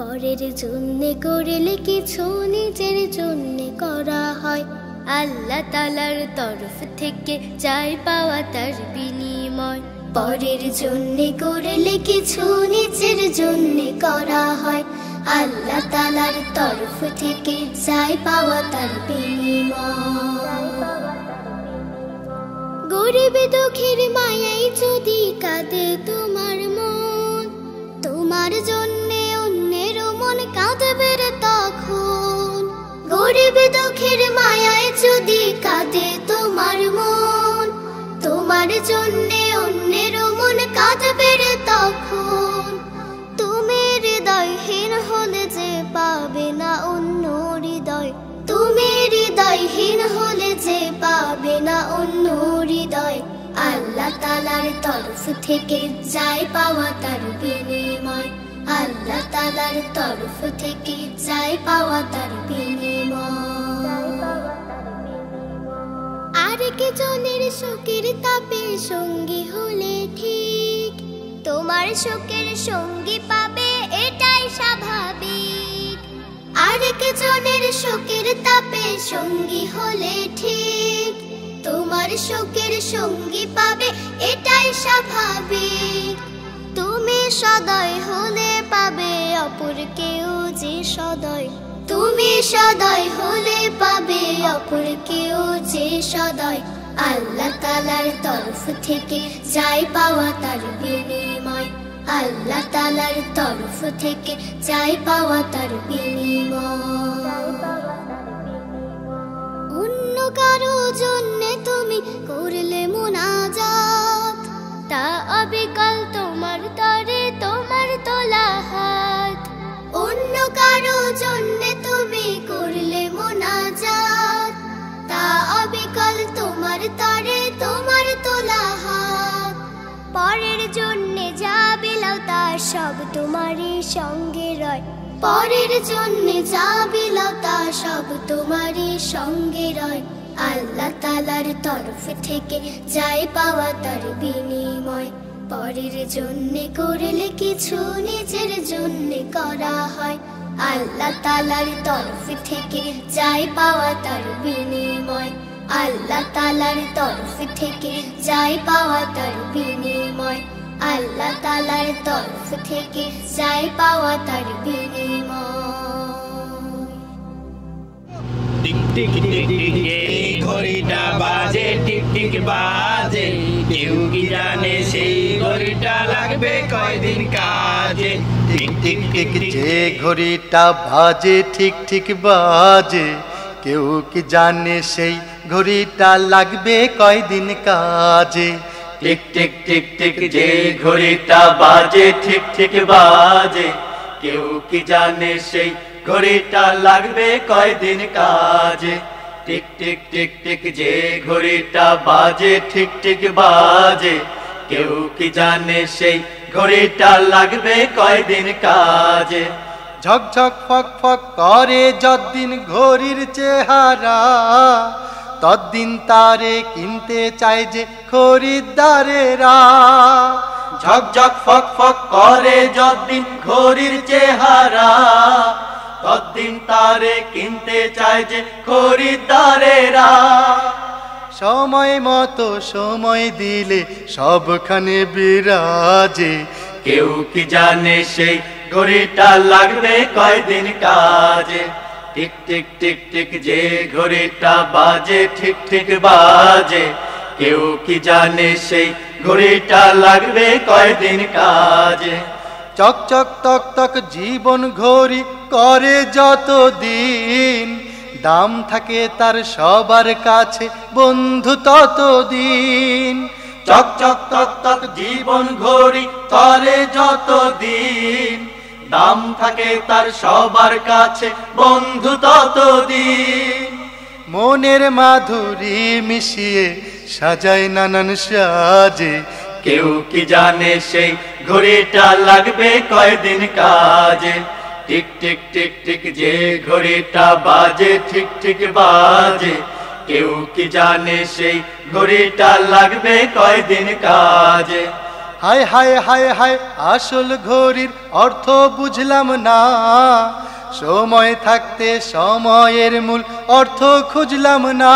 পরের জন্যে করলে কিছু নিজের জন্যে করা হয়। আল্লাহ তাআলার তরফ থেকে চাই পাওয়া তার বিনিময়। পরের জন্যে করলে কিছু নিজের জন্যে করা হয়। আল্লাহ তাআলার তরফ থেকে চাই পাওয়া তার বিনিময়। গরিব দুঃখীর মায়ায় যদি কাঁদে তোমার মন, তোমার জন্যে অন্যের মন কাঁদবে রে তখন। গরিব দুঃখীর মায়ায় যদি কাঁদে তোমার মন, তোমার জন্যে অন্যের মন কাঁদবে রে তখন। তুমি হৃদয়হীন হলে যে পাবে না অন্য হৃদয়, তুমি হৃদয়হীন হলে যে পাবে না অন্য হৃদয়। আল্লাহ তাআলার তরফ থেকে যাই পাওয়া তার বিনিময়। আল্লাহ তাআলার তরফ থেকে যাই পাওয়া তার বিনিময়। আরেক জনের শোকের তাপে সঙ্গী হলে ঠিক, তোমার শোকের সঙ্গী পাবে এটাই স্বাভাবিক। আরেক জনের শোকের তাপে সঙ্গী হলে ঠিক, তোমার শোকের সঙ্গী পাবে এটাই স্বাভাবিক। তুমি সদয় হলে পাবে অপর কেউ যে সদয়, তুমি সদয় হলে পাবে অপর কেউ যে সদয়। আল্লাহ তাআলার তরফ থেকে যাই পাওয়া তার বিনিময়। আল্লাহ তাআলার তরফ থেকে যাই পাওয়া তার বিনিময়। অন্য কারো জন্যে তুমি করলে মুনাজাত, তা অবিকল তোমার তরে তোমার তোলা হাত। অন্য কারো জন্যে তুমি করলে মুনাজাত, তা অবিকল তোমার তরে তোমার তোলা হাত। পরের জন্যে যা বিলাও তার সব তোমারই সঙ্গে রয়, পরের জন্যে যা বিলাও তার সব তোমারই সঙ্গে রয়। আল্লাহ তাআলার তরফ থেকে যাই পাওয়া তার বিনিময়। পরের জন্যে করলে কিছু নিজের জন্যে করা হয়। আল্লাহ তাআলার তরফ থেকে যাই পাওয়া তার বিনিময়। আল্লাহ তাআলার তরফ থেকে যাই পাওয়া তার বিনিময়। আল্লাহ তাআলার তরফ থেকে যাই পাওয়া তার বিনিময়। টিক টিক টিক টিক এই ঘড়িটা বাজে, টিক টিক বাজে। কেউ কি জানে সেই ঘড়িটা লাগবে কয়দিন কাজে। টিক টিক টিক যে ঘড়িটা বাজে ঠিক ঠিক বাজে, কেউ কি জানে সেই ঘড়িটা লাগবে কয়দিন কাজে। টিক টিক টিক টিক যে ঘড়িটা বাজে ঠিক ঠিক বাজে, কেউ কি জানে সেই ঘড়িটা লাগবে কয়দিন কাজে। টিক টিক টিক টিক যে ঘড়িটা বাজে ঠিক ঠিক বাজে, কেউ কি জানে সেই ঘড়িটা লাগবে কয়দিন কাজে। ঝকঝক ফক ফক করে যতদিন ঘড়ির চেহারা, ততদিন তারে কিনতে চায় যে খরিদ্দারেরা। ঝকঝক ফক ফক করে যতদিন ঘড়ির চেহারা, ততদিন তারে কিনতে চায় যে খরিদ্দারেরা। সময় মতো সময় দিলে সবখানে বিরাজে, কেউ কি জানে সেই ঘড়িটা লাগবে কয়দিন কাজে। টিক টিক টিক টিক যে ঘড়িটা বাজে ঠিক ঠিক বাজে, কেউ কি জানে সেই ঘড়িটা লাগবে কয়দিন কাজে। চক চক তক তক জীবন ঘড়ি করে যতদিন, দাম থাকে তার সবার কাছে বন্ধু ততদিন। চক চক তক তক জীবন ঘড়ি করে যতদিন, দাম থাকে তার সবার কাছে বন্ধু ততদিন। মনের মাধুরী মিশিয়ে সাজায় নানান সাজে, কেউ কি জানে সেই ঘড়িটা লাগবে কয়দিন কাজে। টিক টিক টিক টিক যে ঘড়িটা বাজে ঠিক ঠিক বাজে, কেউ কি জানে সেই ঘড়িটা লাগবে কয়দিন কাজে। হায় হায় হায় হায় আসল ঘড়ির অর্থ বুঝলাম না, সময় থাকতে সময়ের মূল অর্থ খুঁজলাম না।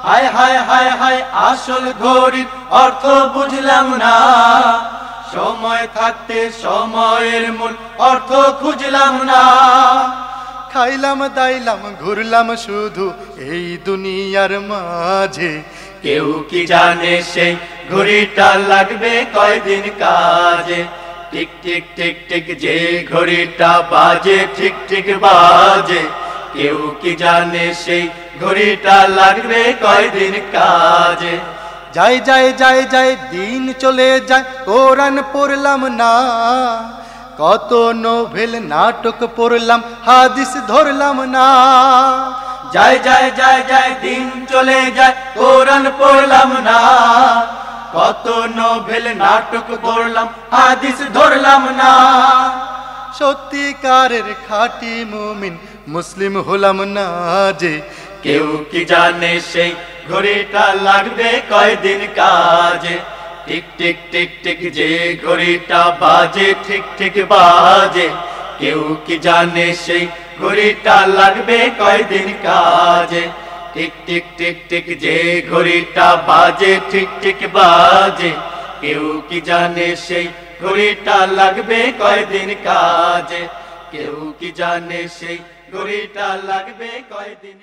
হায় হায় হায় হায় আসল ঘড়ির অর্থ বুঝলাম না, সময় থাকতে সময়ের মূল অর্থ খুঁজলাম না। খাইলাম দাইলাম ঘুরলাম শুধু এই দুনিয়ার মাঝে, কেউ কি জানে সেই ঘড়িটা লাগবে কয়দিন কাজে। টিক টিক টিক টিক যে ঘড়িটা বাজে ঠিক ঠিক বাজে, কেউ কি জানে সেই ঘড়িটা লাগবে কয়দিন কাজে। যাই যাই যাই যাই দিন চলে যায় কোরআন পড়লাম না, কত নোভেল নাটক পড়লাম হাদিস ধরলাম না। যায় যায় যায় যায় দিন চলে যায় কোরআন পড়লাম না, কত নোভেল নাটক পড়লাম হাদিস ধরলাম না। সত্যিকারের খাঁটি মুমিন মুসলিম হলাম না যে, কেউ কি জানে সেই ঘড়িটা লাগবে কয়দিন কাজে। টিক টিক টিক টিক যে ঘড়িটা বাজে ঠিক ঠিক বাজে, কেউ কি জানে সেই ঘড়িটা লাগবে কয়দিন কাজে। টিক টিক টিক টিক যে ঘড়িটা বাজে ঠিক ঠিক বাজে, কেউ কি জানে সেই ঘড়িটা লাগবে কয়দিন কাজে। কেউ কি জানে সেই ঘড়িটা লাগবে কয়দিন।